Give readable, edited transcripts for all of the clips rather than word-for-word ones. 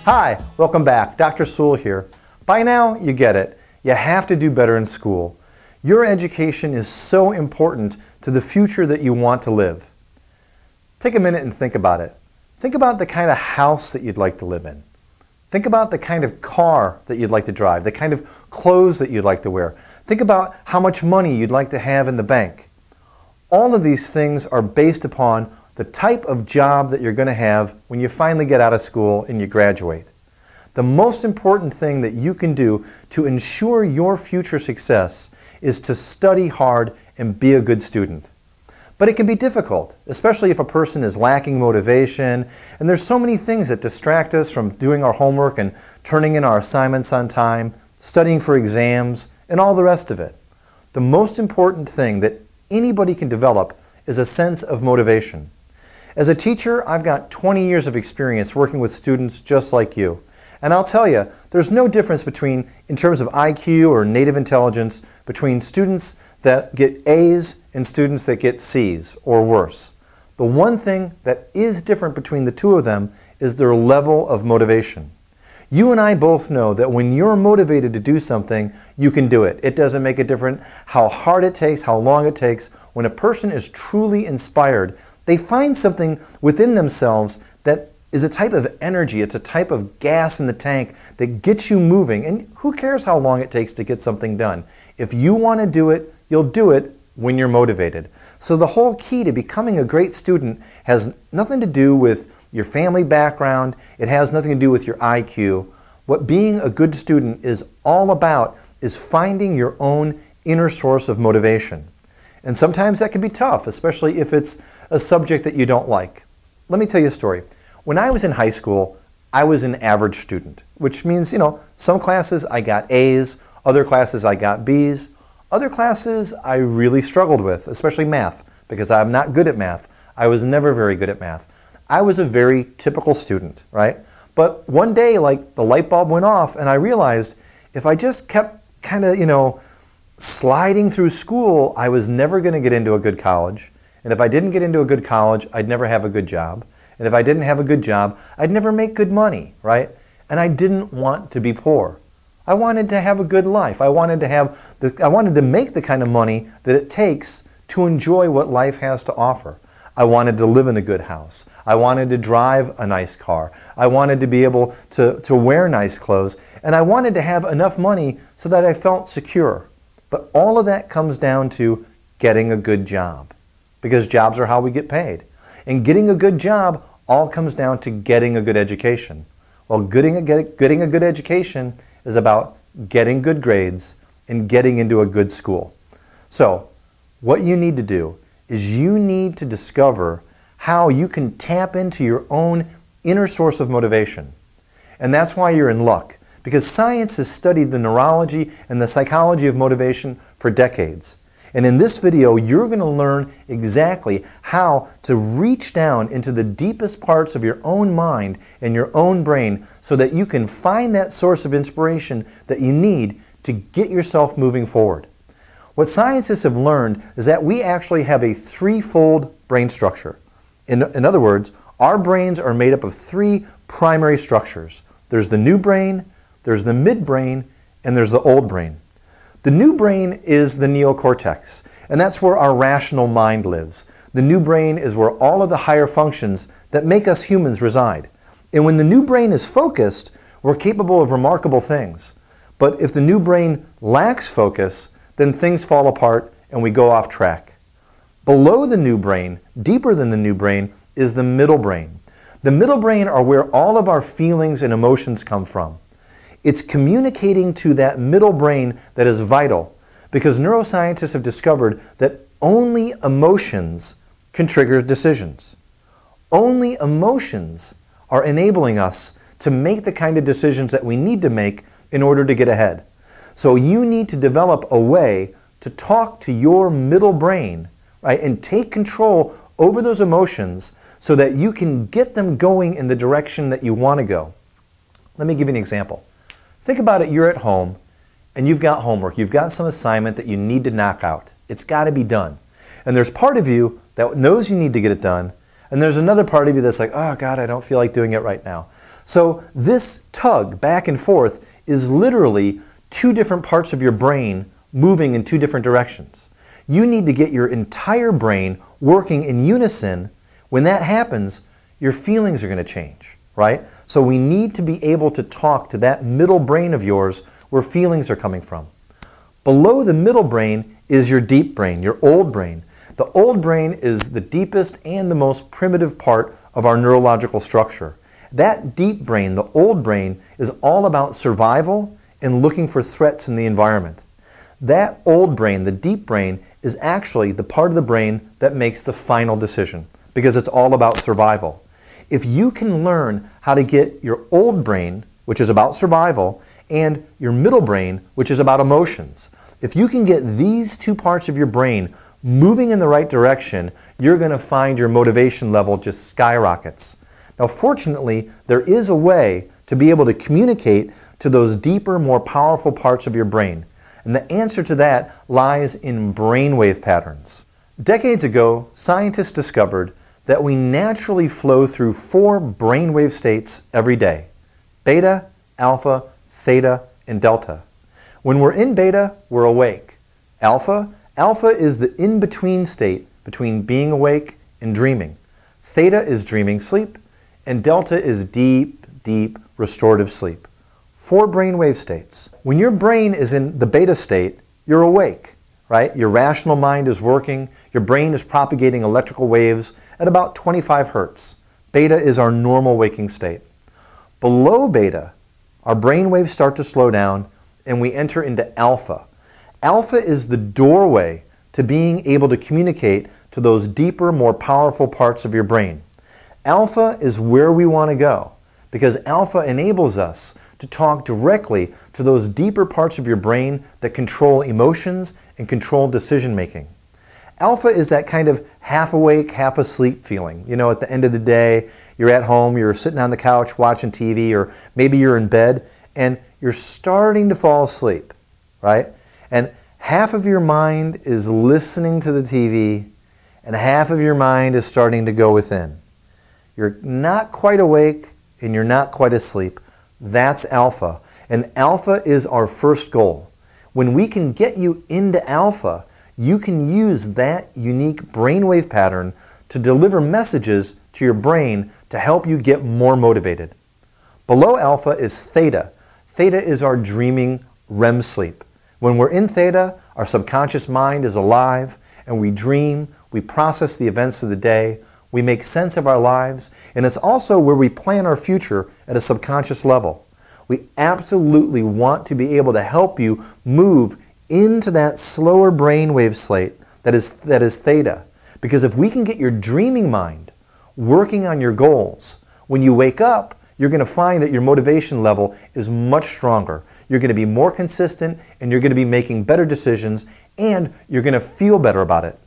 Hi, welcome back. Dr. Sewell here. By now, you get it. You have to do better in school. Your education is so important to the future that you want to live. Take a minute and think about it. Think about the kind of house that you'd like to live in. Think about the kind of car that you'd like to drive, the kind of clothes that you'd like to wear. Think about how much money you'd like to have in the bank. All of these things are based upon the type of job that you're going to have when you finally get out of school and you graduate. The most important thing that you can do to ensure your future success is to study hard and be a good student. But it can be difficult, especially if a person is lacking motivation, and there's so many things that distract us from doing our homework and turning in our assignments on time, studying for exams, and all the rest of it. The most important thing that anybody can develop is a sense of motivation. As a teacher, I've got 20 years of experience working with students just like you. And I'll tell you, there's no difference in terms of IQ or native intelligence, between students that get A's and students that get C's or worse. The one thing that is different between the two of them is their level of motivation. You and I both know that when you're motivated to do something, you can do it. It doesn't make a difference how hard it takes, how long it takes. When a person is truly inspired, they find something within themselves that is a type of energy, it's a type of gas in the tank that gets you moving. And who cares how long it takes to get something done? If you want to do it, you'll do it when you're motivated. So the whole key to becoming a great student has nothing to do with your family background, it has nothing to do with your IQ. What being a good student is all about is finding your own inner source of motivation. And sometimes that can be tough, especially if it's a subject that you don't like. Let me tell you a story. When I was in high school, I was an average student, which means, some classes I got A's, other classes I got B's, other classes I really struggled with, especially math, because I'm not good at math. I was never very good at math. I was a very typical student, right? But one day, the light bulb went off and I realized if I just kept kind of, sliding through school, I was never going to get into a good college. And if I didn't get into a good college, I'd never have a good job. And if I didn't have a good job, I'd never make good money, right? And I didn't want to be poor. I wanted to have a good life. I wanted to make the kind of money that it takes to enjoy what life has to offer. I wanted to live in a good house. I wanted to drive a nice car. I wanted to be able to wear nice clothes. And I wanted to have enough money so that I felt secure. But all of that comes down to getting a good job, because jobs are how we get paid. And getting a good job all comes down to getting a good education. Well, getting a good education is about getting good grades and getting into a good school. So what you need to do is you need to discover how you can tap into your own inner source of motivation. And that's why you're in luck, because science has studied the neurology and the psychology of motivation for decades. And in this video, you're going to learn exactly how to reach down into the deepest parts of your own mind and your own brain so that you can find that source of inspiration that you need to get yourself moving forward. What scientists have learned is that we actually have a threefold brain structure. In other words, our brains are made up of three primary structures. There's the new brain, there's the midbrain, and there's the old brain. The new brain is the neocortex, and that's where our rational mind lives. The new brain is where all of the higher functions that make us humans reside. And when the new brain is focused, we're capable of remarkable things. But if the new brain lacks focus, then things fall apart and we go off track. Below the new brain, deeper than the new brain, is the middle brain. The middle brain are where all of our feelings and emotions come from. It's communicating to that middle brain that is vital, because neuroscientists have discovered that only emotions can trigger decisions. Only emotions are enabling us to make the kind of decisions that we need to make in order to get ahead. So you need to develop a way to talk to your middle brain, right, and take control over those emotions so that you can get them going in the direction that you want to go. Let me give you an example. Think about it, you're at home and you've got homework, you've got some assignment that you need to knock out. It's got to be done. And there's part of you that knows you need to get it done, and there's another part of you that's like, oh God, I don't feel like doing it right now. So this tug back and forth is literally two different parts of your brain moving in two different directions. You need to get your entire brain working in unison. When that happens, your feelings are going to change, right? So we need to be able to talk to that middle brain of yours where feelings are coming from. Below the middle brain is your deep brain, your old brain. The old brain is the deepest and the most primitive part of our neurological structure. That deep brain, the old brain, is all about survival and looking for threats in the environment. That old brain, the deep brain, is actually the part of the brain that makes the final decision because it's all about survival. If you can learn how to get your old brain, which is about survival, and your middle brain, which is about emotions, if you can get these two parts of your brain moving in the right direction, you're going to find your motivation level just skyrockets. Now, fortunately, there is a way to be able to communicate to those deeper, more powerful parts of your brain. And the answer to that lies in brainwave patterns. Decades ago, scientists discovered that we naturally flow through 4 brainwave states every day: beta, alpha, theta, and delta. When we're in beta, we're awake. Alpha is the in-between state between being awake and dreaming. Theta is dreaming sleep, and delta is deep, deep restorative sleep. 4 brainwave states. When your brain is in the beta state, you're awake, right? Your rational mind is working. Your brain is propagating electrical waves at about 25 hertz. Beta is our normal waking state. Below beta, our brain waves start to slow down and we enter into alpha. Alpha is the doorway to being able to communicate to those deeper, more powerful parts of your brain. Alpha is where we want to go because alpha enables us to talk directly to those deeper parts of your brain that control emotions and control decision making. Alpha is that kind of half awake, half asleep feeling. You know, at the end of the day, you're at home, you're sitting on the couch watching TV, or maybe you're in bed and you're starting to fall asleep, right? And half of your mind is listening to the TV and half of your mind is starting to go within. You're not quite awake and you're not quite asleep. That's alpha. And alpha is our first goal. When we can get you into alpha, you can use that unique brainwave pattern to deliver messages to your brain to help you get more motivated. Below alpha is theta. Theta is our dreaming REM sleep. When we're in theta, our subconscious mind is alive and we dream, we process the events of the day, we make sense of our lives, and it's also where we plan our future at a subconscious level. We absolutely want to be able to help you move into that slower brainwave slate that is theta. Because if we can get your dreaming mind working on your goals, when you wake up, you're going to find that your motivation level is much stronger. You're going to be more consistent and you're going to be making better decisions and you're going to feel better about it.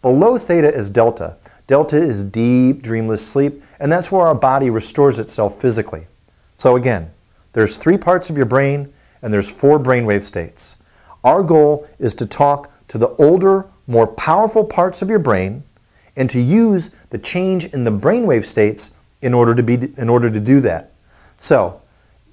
Below theta is delta. Delta is deep, dreamless sleep, and that's where our body restores itself physically. So again, there's 3 parts of your brain and there's 4 brainwave states. Our goal is to talk to the older, more powerful parts of your brain and to use the change in the brainwave states in order to do that. So,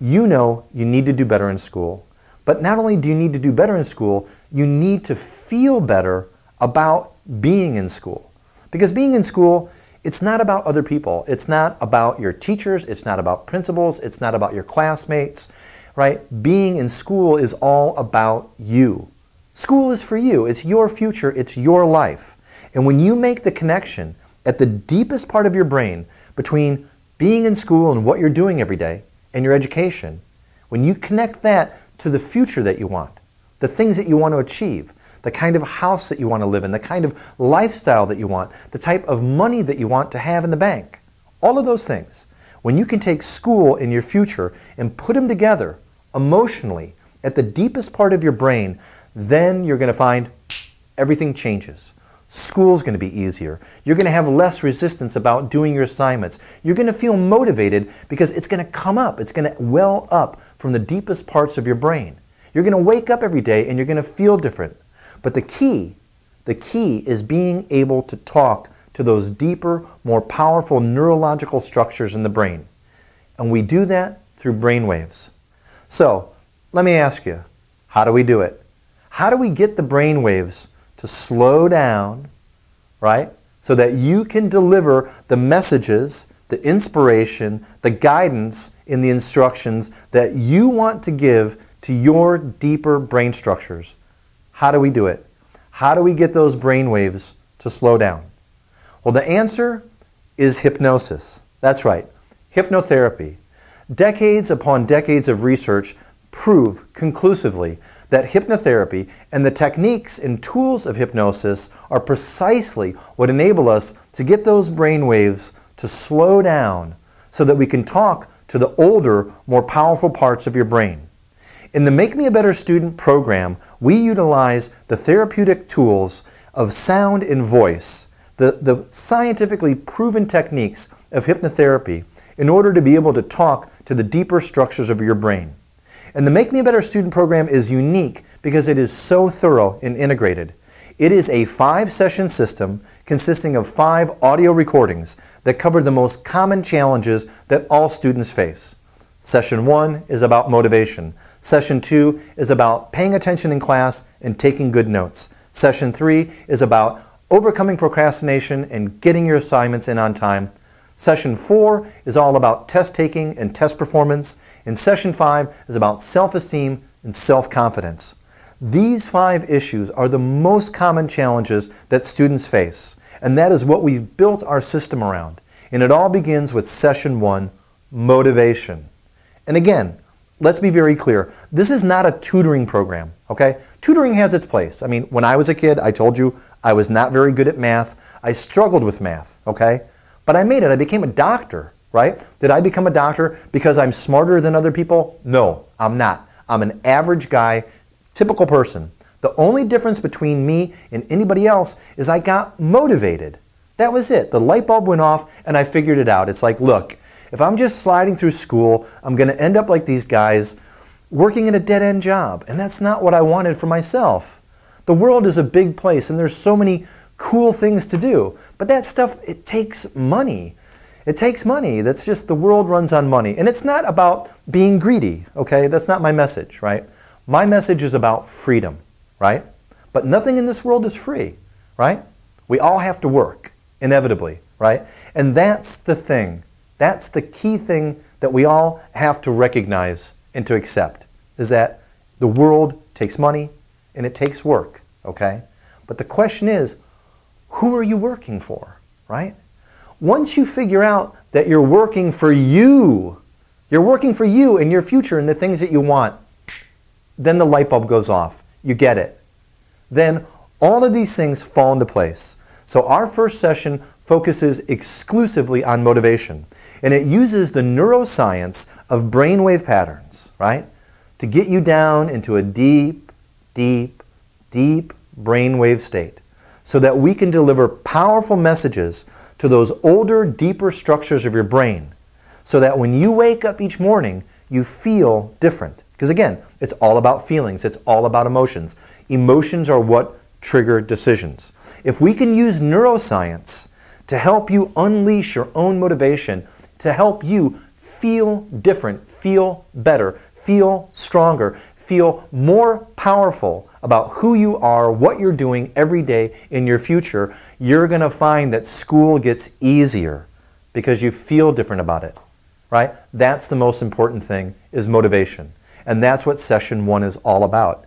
you know you need to do better in school, but not only do you need to do better in school, you need to feel better about being in school. Because being in school, it's not about other people. It's not about your teachers. It's not about principals. It's not about your classmates, right? Being in school is all about you. School is for you. It's your future. It's your life. And when you make the connection at the deepest part of your brain between being in school and what you're doing every day and your education, when you connect that to the future that you want, the things that you want to achieve, the kind of house that you want to live in, the kind of lifestyle that you want, the type of money that you want to have in the bank, all of those things. When you can take school and your future and put them together emotionally at the deepest part of your brain, then you're going to find everything changes. School's going to be easier. You're going to have less resistance about doing your assignments. You're going to feel motivated because it's going to come up. It's going to well up from the deepest parts of your brain. You're going to wake up every day and you're going to feel different. But the key is being able to talk to those deeper, more powerful neurological structures in the brain. And we do that through brainwaves. So, let me ask you, how do we do it? How do we get the brainwaves to slow down, right? So that you can deliver the messages, the inspiration, the guidance in the instructions that you want to give to your deeper brain structures. How do we do it? How do we get those brain waves to slow down? Well, the answer is hypnosis. That's right, hypnotherapy. Decades upon decades of research prove conclusively that hypnotherapy and the techniques and tools of hypnosis are precisely what enable us to get those brain waves to slow down so that we can talk to the older, more powerful parts of your brain. In the Make Me a Better Student program, we utilize the therapeutic tools of sound and voice, the scientifically proven techniques of hypnotherapy in order to be able to talk to the deeper structures of your brain. And the Make Me a Better Student program is unique because it is so thorough and integrated. It is a 5-session system consisting of 5 audio recordings that cover the most common challenges that all students face. Session 1 is about motivation. Session 2 is about paying attention in class and taking good notes. Session 3 is about overcoming procrastination and getting your assignments in on time. Session 4 is all about test taking and test performance. And Session 5 is about self-esteem and self-confidence. These 5 issues are the most common challenges that students face. And that is what we've built our system around. And it all begins with Session 1, motivation. And again, let's be very clear. This is not a tutoring program, okay? Tutoring has its place. I mean, when I was a kid, I told you I was not very good at math. I struggled with math, okay? But I made it. I became a doctor, right? Did I become a doctor because I'm smarter than other people? No, I'm not. I'm an average guy, typical person. The only difference between me and anybody else is I got motivated. That was it. The light bulb went off and I figured it out. It's like, look, if I'm just sliding through school, I'm going to end up like these guys working in a dead-end job. And that's not what I wanted for myself. The world is a big place and there's so many cool things to do. But that stuff, it takes money. It takes money. That's just, the world runs on money. And it's not about being greedy, okay? That's not my message, right? My message is about freedom, right? But nothing in this world is free, right? We all have to work, inevitably, right? And that's the thing. That's the key thing that we all have to recognize and to accept, is that the world takes money and it takes work, okay? But the question is, who are you working for, right? Once you figure out that you're working for you and your future and the things that you want, then the light bulb goes off. You get it. Then all of these things fall into place. So our first session focuses exclusively on motivation. And it uses the neuroscience of brainwave patterns, right? To get you down into a deep, deep, deep brainwave state so that we can deliver powerful messages to those older, deeper structures of your brain so that when you wake up each morning, you feel different. Because again, it's all about feelings. It's all about emotions. Emotions are what trigger decisions. If we can use neuroscience to help you unleash your own motivation, to help you feel different, feel better, feel stronger, feel more powerful about who you are, what you're doing every day in your future, you're going to find that school gets easier because you feel different about it, right? That's the most important thing, is motivation. And that's what Session 1 is all about.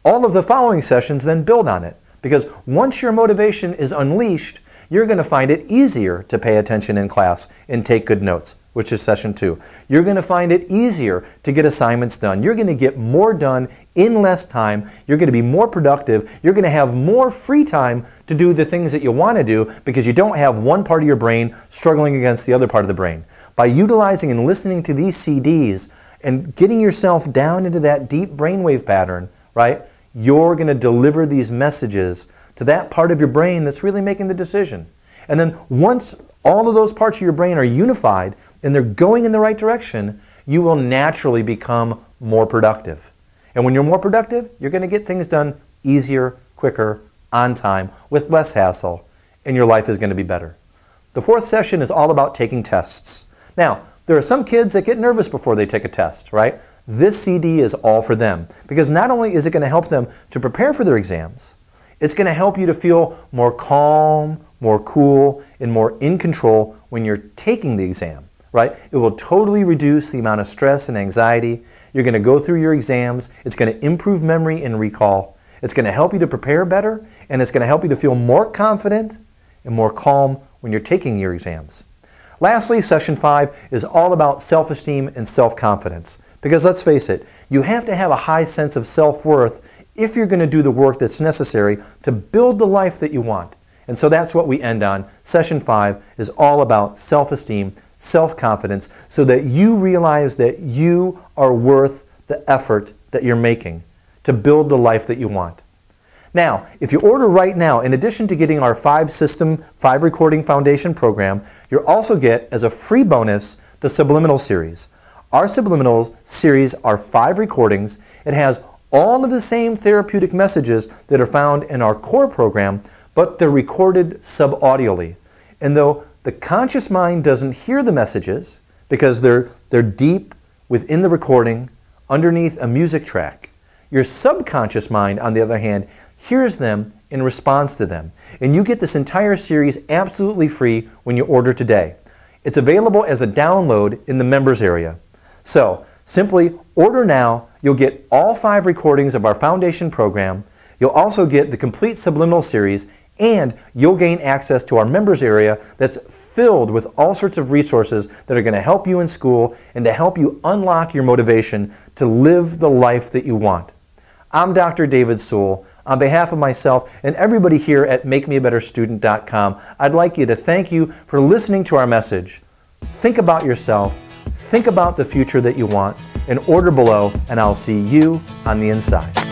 All of the following sessions then build on it, because once your motivation is unleashed, you're going to find it easier to pay attention in class and take good notes, which is Session 2. You're going to find it easier to get assignments done. You're going to get more done in less time. You're going to be more productive. You're going to have more free time to do the things that you want to do because you don't have one part of your brain struggling against the other part of the brain. By utilizing and listening to these CDs and getting yourself down into that deep brainwave pattern, right, you're going to deliver these messages to that part of your brain that's really making the decision. And then once all of those parts of your brain are unified and they're going in the right direction, you will naturally become more productive. And when you're more productive, you're going to get things done easier, quicker, on time, with less hassle, and your life is going to be better. The fourth session is all about taking tests. Now, There are some kids that get nervous before they take a test, right? This CD is all for them because not only is it going to help them to prepare for their exams, it's going to help you to feel more calm, more cool, and more in control when you're taking the exam, right? It will totally reduce the amount of stress and anxiety. You're going to go through your exams. It's going to improve memory and recall. It's going to help you to prepare better, and it's going to help you to feel more confident and more calm when you're taking your exams. Lastly, session 5 is all about self-esteem and self-confidence. Because let's face it, you have to have a high sense of self-worth if you're going to do the work that's necessary to build the life that you want. And so that's what we end on. Session 5 is all about self-esteem, self-confidence, so that you realize that you are worth the effort that you're making to build the life that you want. Now, if you order right now, in addition to getting our 5-system, 5-recording foundation program, you'll also get, as a free bonus, the Subliminal series. Our Subliminal series are 5 recordings. It has all of the same therapeutic messages that are found in our core program, but they're recorded sub-audially. And though the conscious mind doesn't hear the messages, because they're deep within the recording, underneath a music track, your subconscious mind, on the other hand, hears them and responds to them. And you get this entire series absolutely free when you order today. It's available as a download in the members area. So simply order now. You'll get all 5 recordings of our foundation program. You'll also get the complete Subliminal series, and you'll gain access to our members area that's filled with all sorts of resources that are going to help you in school and to help you unlock your motivation to live the life that you want. I'm Dr. David Sewell. On behalf of myself and everybody here at MakeMeABetterStudent.com, I'd like you to thank you for listening to our message. Think about yourself, think about the future that you want, and order below, and I'll see you on the inside.